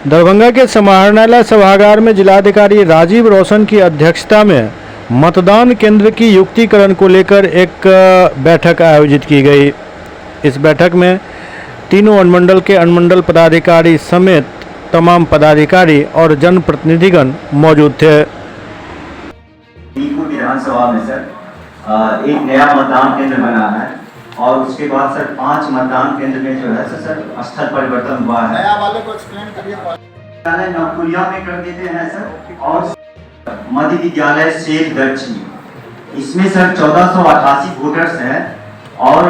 दरभंगा के समाहरणालय सभागार में जिलाधिकारी राजीव रोशन की अध्यक्षता में मतदान केंद्र की युक्तिकरण को लेकर एक बैठक आयोजित की गई। इस बैठक में तीनों अनुमंडल के अनुमंडल पदाधिकारी समेत तमाम पदाधिकारी और जनप्रतिनिधिगण मौजूद थे। विधानसभा में सर एक नया मतदान केंद्र बना है और उसके बाद सर 5 मतदान केंद्र में जो है सर स्थल परिवर्तन हुआ है। नया वाले को एक्सप्लेन करिए। नवकुलिया में कर देते हैं सर और मध्य विद्यालय शेर दक्षिणी, इसमें सर 1488 वोटर्स हैं और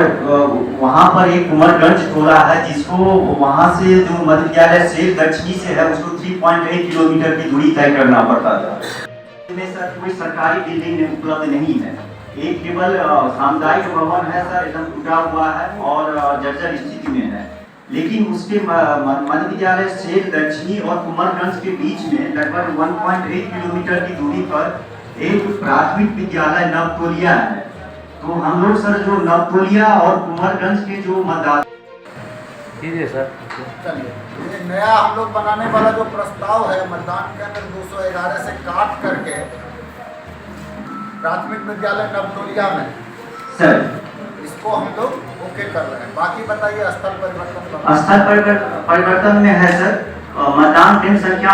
वहाँ पर एक कुंवरगंज टोला है जिसको वहाँ से जो मध्य विद्यालय शेर दक्षिणी से है उसको 3.8 किलोमीटर की दूरी तय करना पड़ता था। इसमें सर कोई सरकारी बिल्डिंग उपलब्ध नहीं है, एक केवल सामुदायिक भवन है सर, एकदम टूटा हुआ है और जर्जर स्थिति में है। लेकिन उसके मध्य विद्यालय शेर दक्षिणी और कुंवरगंज के बीच में लगभग 1.8 किलोमीटर की दूरी पर एक प्राथमिक विद्यालय नवटोलिया है। तो हम लोग सर जो नवटोलिया और कुंवरगंज के जो मतदाता सर चलिए, ये नया हम लोग बनाने वाला जो प्रस्ताव है मतदान केंद्र 211 से काट करके प्राथमिक विद्यालय नवटोलिया में सर इसको हम लोग ओके कर रहे हैं। बाकी बताइए स्थल परिवर्तन में है सर मतदान केंद्र संख्या